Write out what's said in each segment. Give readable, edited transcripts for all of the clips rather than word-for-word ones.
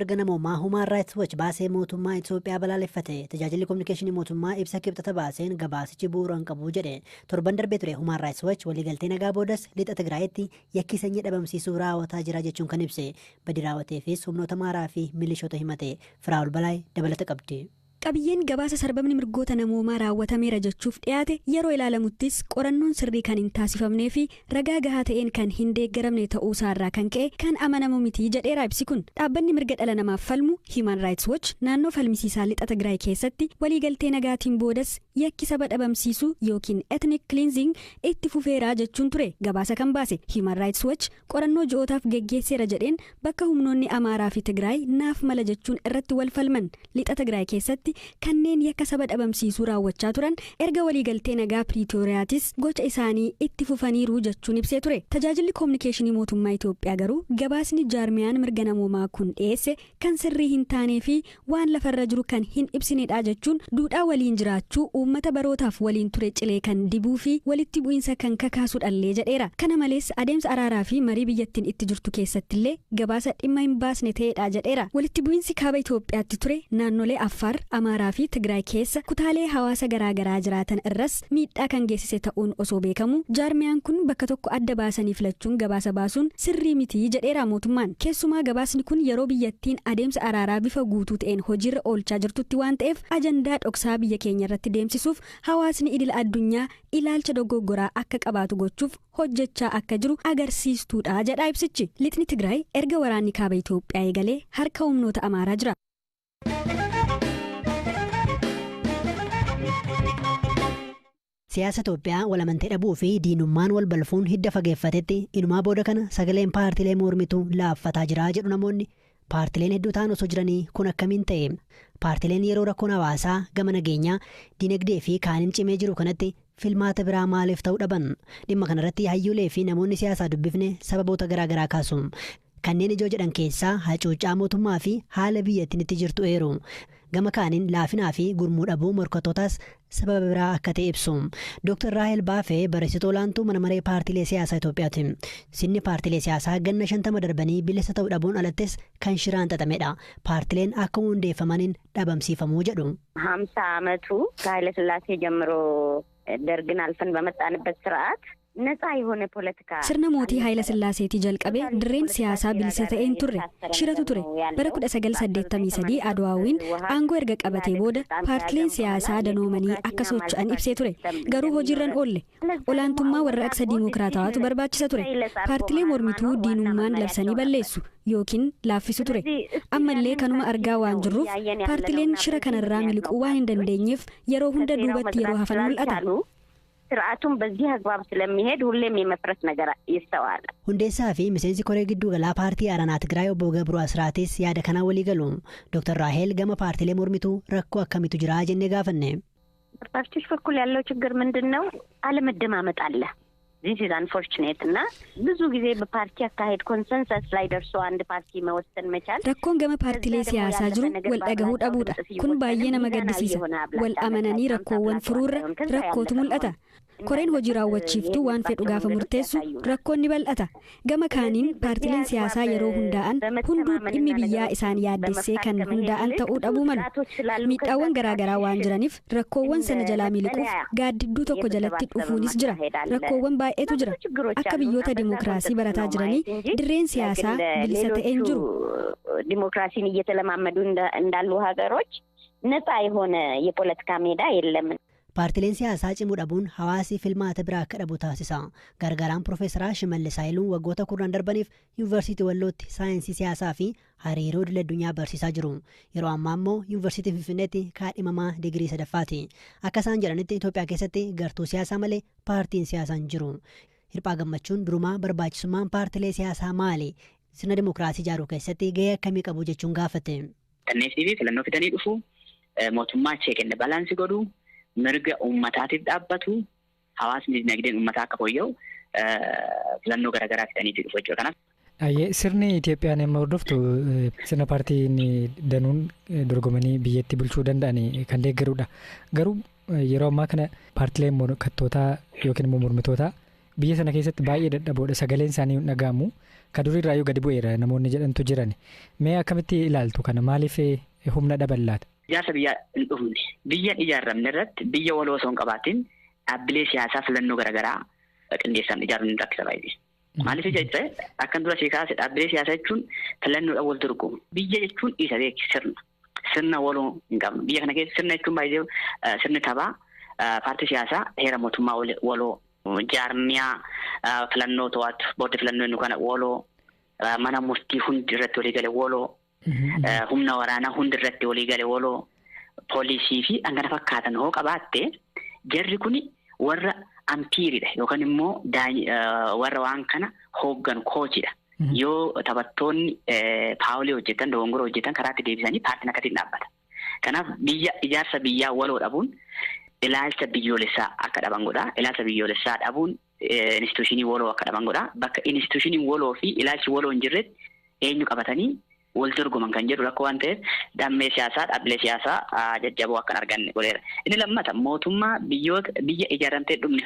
Erga namoomaa Human Rights Watch baasee mootummaa Itoophiyaa balaaleffate tajaajilli kominikeeshinii mootummaa ibsa kibxata baaseen gabaasichi bu'uura hin qabu jedhe torban darbee ture Human Rights Watch waliigaltee nagaa boodas lixa Tigraayitti yakkii sanyii dhabamsiisuu raawwataa jira jechuun kan ibse badii raawwateefis humnoota maaraa fi milishoota himate Firaa'ol Balaay dabalata qabdi. Qabiyyeen gabaasa sarbamni mirgoota namoomaa raawwatameera jechuuf dhiyaate yeroo ilaalamuttis qorannoon sirrii kan hin taasifamnee fi ragaa gahaa ta'een kan hin deeggaramne ta'uu isaarraa kan ka'e kan amanamu miti jedheera ibsi kun. Dhaabbanni mirga dhala namaaf falmu Human Rights Watch naannoo falmisiisaa lixa Tigraay keessatti waliigaltee nagaatiin boodas yakki saba dhabamsiisuu yookiin ethnic cleansing itti fufeeraa jechuun ture gabaasa kan baase. Human Rights Watch qorannoo ji'ootaaf geggeesseera jedheen bakka humnoonni Amaaraa fi Tigraay naaf mala jechuun irratti wal falman lixa Tigraay keessatti kanneen yakka saba dhabamsiisuu raawwachaa turan erga waliigaltee nagaa Piriitooriyaatis gocha isaanii itti fufaniiru jechuun ibsee ture. Tajaajilli kominikeeshinii mootummaa Itoophiyaa garuu gabaasni jaarmiyaan mirga namoomaa kun dhiyeesse kan sirrii hin taanee fi waan lafarra jiru kan hin ibsinedha jechuun duudhaa waliin jiraachuu uummata barootaaf waliin ture cilee kan dibuu fi walitti bu'iinsa kan kakaasu dhallee jedheera. Kana malees adeemsa araaraa fi marii biyyattiin itti jirtu keessattillee gabaasa dhimma hin baasne ta'edha jedheera. Walitti bu'iinsi kaaba Itoophiyaatti ture naannolee Affaar, Amaaraa fi Tigraay keessa kutaalee hawaasa garaagaraa jiraatan irras miidhaa kan geessise ta'uun osoo beekamu jaarmiyaan kun bakka tokko adda baasanii filachuun gabaasa baasuun sirrii miti jedheera mootummaan. Keessumaa gabaasni kun yeroo biyyattiin adeemsa araaraa bifa guutuu ta'een hojiirra oolchaa jirtutti waan ta'eef ajandaa dhoksaa biyya keenya irratti deemsisuuf hawaasni idil addunyaa ilaalcha dogoggoraa akka qabaatu gochuuf hojjechaa akka jiru agarsiistuudha jedha ibsichi. Lixni Tigraay erga waraanni kaaba Itoophiyaa eegalee harka humnoota Amaaraa jira. Siyaasa Itoophiyaa walamantee dhabuu fi diinummaan wal balfuun hidda fageeffatetti inumaa booda kana sagaleen paartilee mormituu laaffataa jira jedhu namoonni. Paartileen hedduu ta'an osoo jiranii kun akkamiin ta'e? Paartileen yeroo rakkoon hawaasaa gama nageenyaa, dinagdee fi kaaniin cimee jiru kanatti filmaata biraa maaliif ta'uu dhaban? Dhimma kanarratti hayyuulee fi namoonni siyaasaa dubbifne sababoota garaagaraa kaasu. Kanneen ijoo jedhan keessaa hacuuccaa mootummaa fi haala biyyattiin itti jirtu eeru. Gama kaaniin laafinaa fi gurmuu dhabuu morkattootaas sababa biraa akka ta'e ibsu. Dr. Raahel Baafee barreessituu olaantuu mana maree paartilee siyaasaa Itoophiyaati. Sinni paartilee siyaasaa ganna 50 darbanii bilisa ta'uu dhabuun alattis kan shiraan xaxamedha. Paartileen akkuma hundeeffamaniin dhabamsiifamuu jedhu. 50 ዓመቱ ከኃይለ ሥላሴ ጀምሮ ደርግን አልፈን በመጣንበት ስርዓት ነፃ የሆነ ፖለቲካ sirna mootii Haayila Sillaaseetii jalqabee dirreen siyaasaa bilisa ta'een turre shiratu ture. Bara 1983 Adwaawiin aangoo erga qabatee booda paartileen siyaasaa danoomanii akka socho'an ibsee ture. Garuu hojiirran oolle. Olaantummaa warraaqsa diimokiraatawaatu barbaachisa ture. Paartilee mormituu diinummaan labsanii balleessu yookiin laaffisu ture. Ammallee kanuma argaa waan jirruuf paartileen shira kanarraa miliquu waan hin dandeenyeef yeroo hunda duubatti yeroo hafan mul'ata. ስርዓቱን በዚህ አግባብ ስለሚሄድ ሁሌም የመፍረስ ነገር ይስተዋላል። ሁንዴሳ ፊ ሚሴንሲ ኮሬ ግዱ ገላ ፓርቲ አራና ትግራይ ኦቦ ገብሩ አስራቲስ ያደ ከና ወሊ ገሉ ዶክተር ራሄል ገመ ፓርቲ ለሞርሚቱ ረኮ አከሚቱ ጅራ ጀኔ ጋፈነ ፓርቲዎች በኩል ያለው ችግር ምንድነው? አለመደማመጥ አለ። This is unfortunate እና ብዙ ጊዜ በፓርቲ አካሄድ ኮንሰንሰስ ላይ ደርሶ አንድ ፓርቲ መወሰን መቻል rakkoon gama paartilee siyaasaa jiru wal dhagahuu dhabuudha. Kun baay'ee nama gaddisiisa. Wal amananii rakkoowwan furuurra rakkootu mul'ata. Koreen hojii raawwachiiftuu waan fedhu gaafa murteessu rakkoon ni bal'ata. Gama kaaniin paartileen siyaasaa yeroo hundaa'an hunduu dhimmi biyyaa isaan yaaddessee kan hundaa'an ta'uu dhabuu malu. Miidhaawwan garaagaraa waan jiraniif rakkoowwan sana jalaa miliquuf gaaddidduu tokko jalatti dhufuunis jira. Rakkoowwan baay'eetu jira. Akka biyyoota dimokiraasii barataa jiranii dirreen siyaasaa bilisa ta'een jiru. ዲሞክራሲን እየተለማመዱ እንዳሉ ሀገሮች ነፃ የሆነ የፖለቲካ ሜዳ የለም። Paartileen siyaasaa cimuu dhabuun hawaasi filmaata biraa akka dhabu taasisa. Gargaaraan Profeesar Shimallis Hayiluun waggoota 10 darbaniif Yuunivarsiitii Wallootti saayinsii siyaasaa fi hariiroo idil addunyaa barsiisaa jiru. Yeroo ammaa immoo Yuunivarsiitii Finfinneetti kaadhimamaa digirii 3ffaati. Akka isaan jedhanitti Itoophiyaa keessatti gartuu siyaasaa malee paartiin siyaasaa hin jiru. Hirphaa Gammachuun durumaa barbaachisummaan paartilee siyaasaa maali? Sirna dimokiraasii ijaaruu keessatti gahee akkamii qabu jechuun gaafate. Tanneefii fi filannoo fidanii dhufu mootummaa cheekenne balaansii godhu mirga uummataatiif dhaabbatu hawaasni dinagdeen uummataa akka fooyya'u filannoo garaagaraa fidanii dhufu jechuudha. Kanaaf sirni Itoophiyaan amma hordoftu sirna paartiin danuun dorgomanii biyyatti bulchuu danda'an kan deeggarudha. Garuu yeroo ammaa kana paartileen morkattootaa yookiin immoo mormitootaa biyya sana keessatti baay'ee dadhaboodha. Sagaleen isaanii hin dhaga'amu. ka duriirraa gadi bu'eera namoonni jedhantu jiran. Mee akkamitti ilaaltu kana maaliif humna dhaban laata? Ijaarsa biyyaa hin dhufne biyya ijaaramne irratti biyya waloo osoo hin qabaatin dhaabbilee siyaasaa filannoo garaagaraa qindeessan ijaaruun hin rakkisa baay'ee. Maaliif jecha akkan dura kaase dhaabbilee siyaasaa jechuun filannoodhaan wal dorgomu. Biyya jechuun isa beeki sirna waloo hin qabnu. Biyya kana keessa sirna jechuun baay'ee sirni taphaa paartii siyaasaa heera mootummaa waloo jaarmiyaa filannoo to'atu booddee filannoo inni kana waloo mana murtii hundi irratti walii gale waloo humna waraanaa hundi irratti walii gale waloo poolisii fi hangana fakkaatan hoo qabaatte jarri kuni warra ampiiridha yookaan immoo warra waan kana hooggan koochidha. Yoo taphattoonni paawulii hojjetan dogongora hojjetan karaatti deebisanii paartiin akkasiin dhaabbata. Kanaaf ijaarsa biyyaa waloo dhabuun ilaalcha biyyoolessaa akka dhaban godha. Ilaalcha biyyoolessaa dhabuun instituushinii waloo akka dhaban godha. Bakka instituushinii waloo fi ilaalchi waloo hin jirretti eenyu qabatanii wal dorgoman kan jedhu rakkoo waan ta'eef dhaabbilee siyaasaa dhaabbilee siyaasaa jajjaboo akkan arganne godheera. Inni lammata mootummaa biyya ijaaramtee dhumne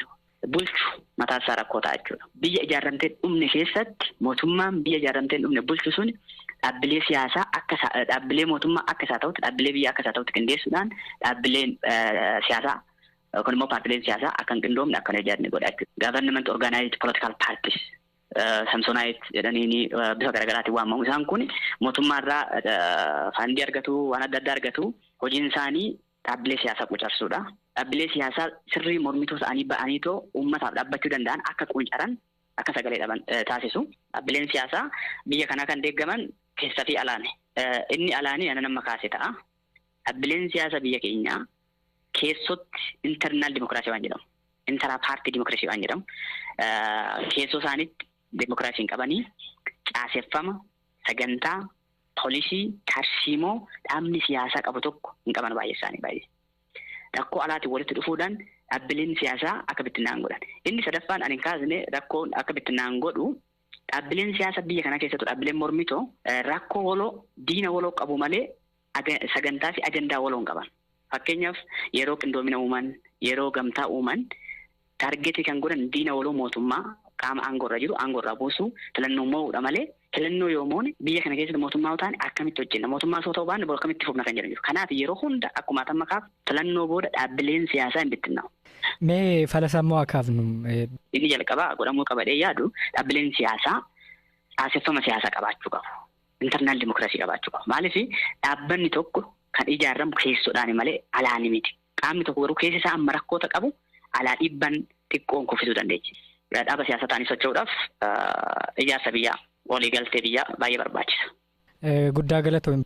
bulchu mataasaa rakkoo ta'a jechuudha. Biyya ijaaramtee dhumne keessatti mootummaan biyya ijaaramtee dhumne bulchu sun dhaabbilee siyaasaa dhaabbilee mootummaa akka isaa ta'utti dhaabbilee biyyaa akka isaa ta'utti qindeessuudhaan dhaabbileen siyaasaa yookaan immoo paartileen siyaasaa akka hin qindoomne akka ijaarne godha jechuudha. Government organized political parties Samsonaayit jedhanii bifa garaagaraatiin waamamu. Isaan kun mootummaarraa faandii argatu waan adda addaa argatu hojiin isaanii dhaabbilee siyaasaa qucarsuudha. Dhaabbilee siyaasaa sirrii mormituu ta'anii ba'aniitoo uummataaf dhaabbachuu danda'an akka quncaran akka sagalee dhaban taasisu. Dhaabbileen siyaasaa biyya kanaa kan deeggaman keessa fi alaani. Inni alaanii ana nama kaase ta'a. Dhaabbileen siyaasaa biyya keenyaa keessotti internal dimokiraasii waan jedhamu. Intara paartii dimokiraasii waan jedhamu. Keessoo isaaniitti dimokiraasiin qabanii caaseffama sagantaa poolisii tarsiimoo dhaabni siyaasaa qabu tokko hin qaban baay'ee isaanii baay'ee. Rakkoo alaatiin walitti dhufuudhaan dhaabbileen siyaasaa akka bittinnaan godhan. Inni sadaffaan ani hin kaasne rakkoon akka bittinnaan godhu dhaabbileen siyaasaa biyya kana keessattuu dhaabbileen mormitoo rakkoo waloo diina waloo qabu malee sagantaa fi ajandaa waloo hin qaban. Fakkeenyaaf yeroo qindoomina uuman yeroo gamtaa uuman taargeetii kan godhan diina waloo mootummaa qaama aangoorra jiru aangoorraa buusu filannoo moo'uudha malee filannoo yoo moone biyya kana keessatti mootummaa ta'an akkamitti hojjenna mootummaa soo ta'uu baanne bor akkamitti fufna kan jedhan jiru. Kanaaf yeroo hunda akkuma tamma kaaf filannoo booda dhaabbileen siyaasaa hin bittinnaa'u. Mee falasammoo akaafnu. Inni jalqabaa godhamuu qabadhee yaadu dhaabbileen siyaasaa caaseffama siyaasaa qabaachuu qabu. Internal dimokiraasii qabaachuu qabu. Maaliif dhaabbanni tokko kan ijaaramu keessoodhaan malee alaani miti. Qaamni tokko garuu keessa isaa amma rakkoota qabu alaa dhibban xiqqoon kuffisuu dandeechi. Dhaaba siyaasaa ta'anii socho'uudhaaf ijaarsa biyyaa waliigaltee biyyaa baay'ee barbaachisa. Guddaa galatoomi.